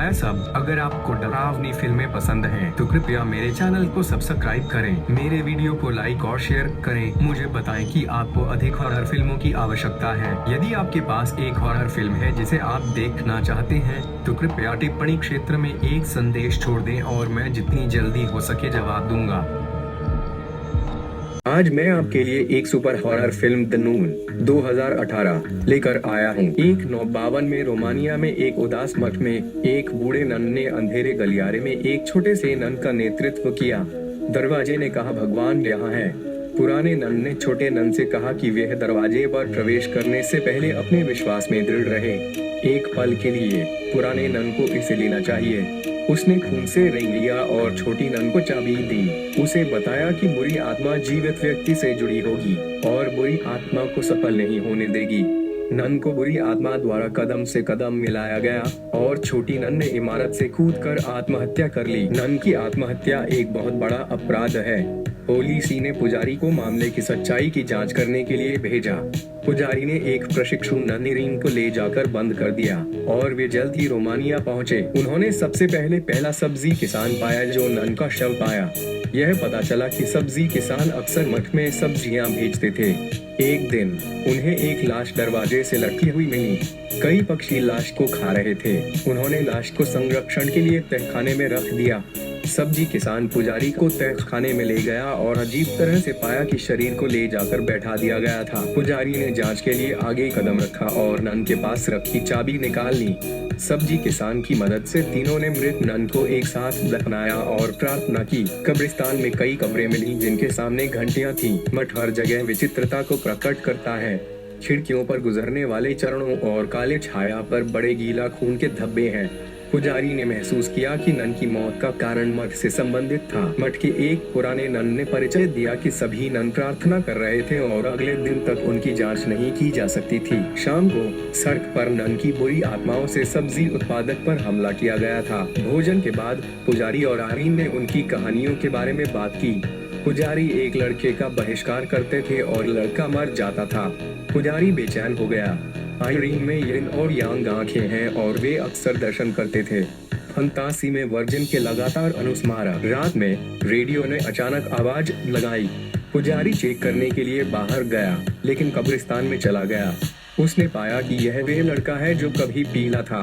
नमस्कार सब, अगर आपको डरावनी फिल्में पसंद हैं तो कृपया मेरे चैनल को सब्सक्राइब करें, मेरे वीडियो को लाइक और शेयर करें। मुझे बताएं कि आपको अधिक हॉरर फिल्मों की आवश्यकता है। यदि आपके पास एक हॉरर फिल्म है जिसे आप देखना चाहते हैं तो कृपया टिप्पणी क्षेत्र में एक संदेश छोड़ दें और मैं जितनी जल्दी हो सके जवाब दूंगा। आज मैं आपके लिए एक सुपर हॉरर फिल्म द नून 2018 लेकर आया हूँ। 1952 में रोमानिया में एक उदास मठ में एक बूढ़े नन ने अंधेरे गलियारे में एक छोटे से नन का नेतृत्व किया। दरवाजे ने कहा, भगवान यहाँ है। पुराने नन ने छोटे नन से कहा कि वह दरवाजे पर प्रवेश करने से पहले अपने विश्वास में दृढ़ रहे। एक पल के लिए पुराने नन को इसे लेना चाहिए। उसने खून से रेंग लिया और छोटी नन को चाबी दी। उसे बताया कि बुरी आत्मा जीवित व्यक्ति से जुड़ी होगी और बुरी आत्मा को सफल नहीं होने देगी। नन को बुरी आत्मा द्वारा कदम से कदम मिलाया गया और छोटी नन ने इमारत से कूदकर आत्महत्या कर ली। नन की आत्महत्या एक बहुत बड़ा अपराध है। पुलिस ने पुजारी को मामले की सच्चाई की जांच करने के लिए भेजा। पुजारी ने एक प्रशिक्षु नन इरीन को ले जाकर बंद कर दिया और वे जल्द ही रोमानिया पहुंचे। उन्होंने सबसे पहले पहला सब्जी किसान पाया जो नन का शव पाया। यह पता चला कि सब्जी किसान अक्सर मठ में सब्जियां भेजते थे। एक दिन उन्हें एक लाश दरवाजे से लटकी हुई मिली। कई पक्षी लाश को खा रहे थे। उन्होंने लाश को संरक्षण के लिए तहखाने में रख दिया। सब्जी किसान पुजारी को तहखाने में ले गया और अजीब तरह से पाया कि शरीर को ले जाकर बैठा दिया गया था। पुजारी ने जांच के लिए आगे कदम रखा और नन के पास रखी चाबी निकाल ली। सब्जी किसान की मदद से तीनों ने मृत नन को एक साथ दफनाया और प्रार्थना की। कब्रिस्तान में कई कब्रें मिली जिनके सामने घंटियां थीं। मठ हर जगह विचित्रता को प्रकट करता है। खिड़कियों पर गुजरने वाले चरणों और काले छाया पर बड़े गीला खून के धब्बे हैं। पुजारी ने महसूस किया कि नन की मौत का कारण मठ से संबंधित था। मठ के एक पुराने नन ने परिचय दिया कि सभी नन प्रार्थना कर रहे थे और अगले दिन तक उनकी जांच नहीं की जा सकती थी। शाम को सड़क पर नन की बुरी आत्माओं से सब्जी उत्पादक पर हमला किया गया था। भोजन के बाद पुजारी और आरीन ने उनकी कहानियों के बारे में बात की। पुजारी एक लड़के का बहिष्कार करते थे और लड़का मर जाता था। पुजारी बेचैन हो गया। आयरीन में यिन और यांग आंखें हैं और वे अक्सर दर्शन करते थे। फंतासी में वर्जिन के लगातार अनुस्मारक। रात में रेडियो ने अचानक आवाज लगाई। पुजारी चेक करने के लिए बाहर गया लेकिन कब्रिस्तान में चला गया। उसने पाया कि यह वे लड़का है जो कभी पीला था।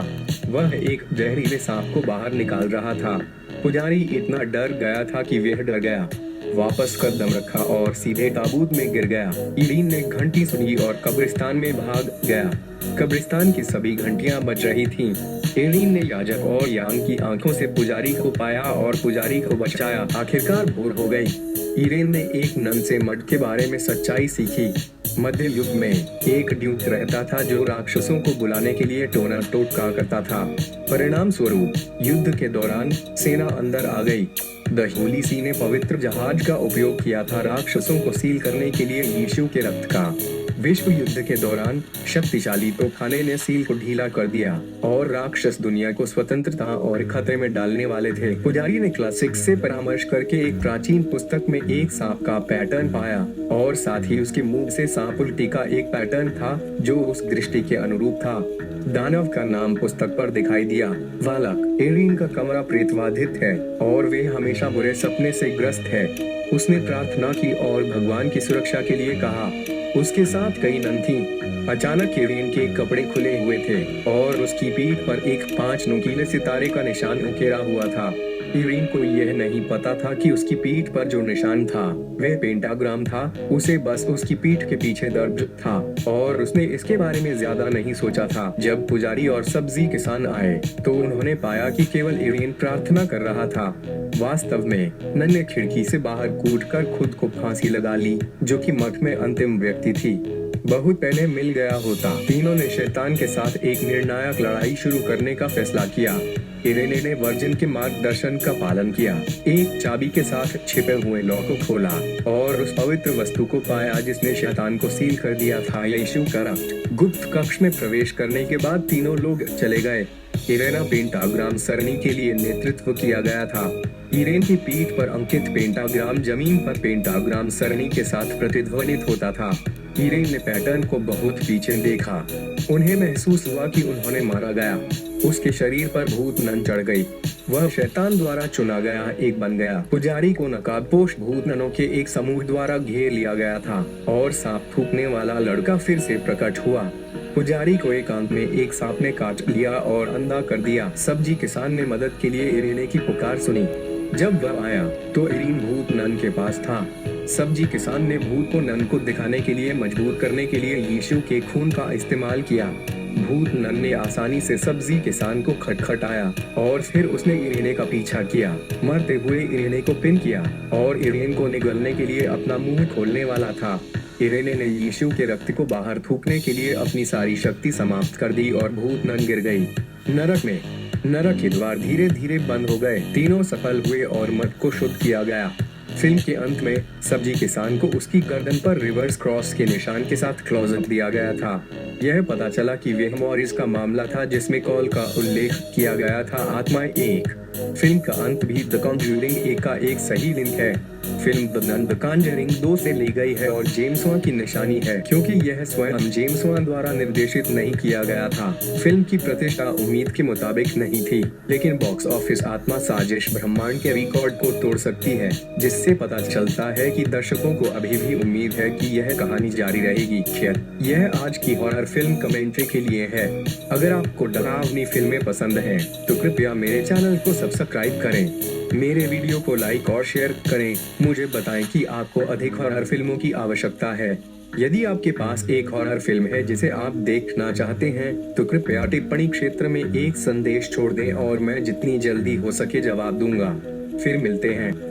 वह एक जहरीले सांप को बाहर निकाल रहा था। पुजारी इतना डर गया था कि वह डर गया। वापस कदम रखा और सीधे ताबूत में गिर गया। इरीन ने घंटी सुनी और कब्रिस्तान में भाग गया। कब्रिस्तान की सभी घंटियां बज रही थीं। इरीन ने याजक और यांग की आंखों से पुजारी को पाया और पुजारी को बचाया। आखिरकार भोर हो गई। इरीन ने एक नन से मठ के बारे में सच्चाई सीखी। मध्य युग में एक ड्यूक रहता था जो राक्षसों को बुलाने के लिए टोना टोटका करता था। परिणाम स्वरूप युद्ध के दौरान सेना अंदर आ गई। द होली सी ने पवित्र जहाज का उपयोग किया था राक्षसों को सील करने के लिए यीशु के रक्त का। विश्व युद्ध के दौरान शक्तिशाली तोपखाने ने सील को ढीला कर दिया और राक्षस दुनिया को स्वतंत्रता और खतरे में डालने वाले थे। पुजारी ने क्लासिक से परामर्श करके एक प्राचीन पुस्तक में एक सांप का पैटर्न पाया और साथ ही उसके मुंह से सांप उल्टी का एक पैटर्न था जो उस दृष्टि के अनुरूप था। दानव का नाम पुस्तक पर दिखाई दिया। वालक एरीन का कमरा प्रेतवाधित है और वे हमेशा बुरे सपने से ग्रस्त है। उसने प्रार्थना की और भगवान की सुरक्षा के लिए कहा। उसके साथ कई नन थीं। अचानक एरीन के कपड़े खुले हुए थे और उसकी पीठ पर एक 5 नुकीले सितारे का निशान उकेरा हुआ था। इरीन को यह नहीं पता था कि उसकी पीठ पर जो निशान था वह पेंटाग्राम था। उसे बस उसकी पीठ के पीछे दर्द था और उसने इसके बारे में ज्यादा नहीं सोचा था। जब पुजारी और सब्जी किसान आए तो उन्होंने पाया कि केवल इरीन प्रार्थना कर रहा था। वास्तव में नन ने खिड़की से बाहर कूदकर खुद को फांसी लगा ली जो कि मठ में अंतिम व्यक्ति थी। बहुत पहले मिल गया होता। तीनों ने शैतान के साथ एक निर्णायक लड़ाई शुरू करने का फैसला किया। इरेने ने वर्जिन के मार्गदर्शन का पालन किया। एक चाबी के साथ छिपे हुए लॉक को खोला और उस पवित्र वस्तु को पाया जिसने शैतान को सील कर दिया था, यीशु का रक्त। गुप्त कक्ष में प्रवेश करने के बाद तीनों लोग चले गए। इरेना पेंटाग्राम सरणी के लिए नेतृत्व किया गया था। इरेन की पीठ पर अंकित पेंटाग्राम जमीन पर पेंटाग्राम सरणी के साथ प्रतिध्वनित होता था। इरेन ने पैटर्न को बहुत पीछे देखा। उन्हें महसूस हुआ कि उन्होंने मारा गया। उसके शरीर पर भूत नन चढ़ गई। वह शैतान द्वारा चुना गया एक बन गया। पुजारी को नकाबपोश भूत ननों के एक समूह द्वारा घेर लिया गया था और सांप थूकने वाला लड़का फिर से प्रकट हुआ। पुजारी को एकांत में एक सांप ने काट लिया और अंधा कर दिया। सब्जी किसान ने मदद के लिए इरीने की पुकार सुनी। जब वह आया तो इरीन भूत नन के पास था। सब्जी किसान ने भूत को नन को दिखाने के लिए मजबूर करने के लिए यीशु के खून का इस्तेमाल किया। भूत नन ने आसानी से सब्जी किसान को खटखटाया और फिर उसने इरीने का पीछा किया। मरते हुए इरीने को पिन किया और इरीन को निगलने के लिए अपना मुंह खोलने वाला था। इरीने ने यीशु के रक्त को बाहर थूकने के लिए अपनी सारी शक्ति समाप्त कर दी और भूत नन गिर गई। नरक के द्वार धीरे धीरे बंद हो गए। तीनों सफल हुए और मर्द को शुद्ध किया गया। फिल्म के अंत में सब्जी किसान को उसकी गर्दन पर रिवर्स क्रॉस के निशान के साथ क्लोजअप दिया गया था। यह पता चला कि वह मॉरिस का मामला था जिसमें कॉल का उल्लेख किया गया था। आत्मा 1 फिल्म का अंत भी द कॉन्ज्यूरिंग 1 का एक सही लिंक है। Film the nun the conjuring 2 से ली गई है और जेम्स वान की निशानी है क्योंकि यह स्वयं जेम्स वान द्वारा निर्देशित नहीं किया गया था। फिल्म की प्रतिष्ठा उम्मीद के मुताबिक नहीं थी, लेकिन बॉक्स ऑफिस आत्मा साजिश ब्रह्मांड के रिकॉर्ड को तोड़ सकती है, जिससे पता चलता है कि दर्शकों को अभी भी उम्मीद है कि यह कहानी जारी रहेगी। खैर, यह आज की हॉरर फिल्म कमेंट्री के लिए है। अगर आपको डरावनी फिल्में पसंद हैं, तो कृपया मेरे चैनल को सब्सक्राइब करें। मेरे वीडियो को लाइक और शेयर करें। मुझे बताएं कि आपको अधिक हॉरर फिल्मों की आवश्यकता है। यदि आपके पास एक हॉरर फिल्म है जिसे आप देखना चाहते हैं, तो कृपया टिप्पणी क्षेत्र में एक संदेश छोड़ दें और मैं जितनी जल्दी हो सके जवाब दूंगा। फिर मिलते हैं।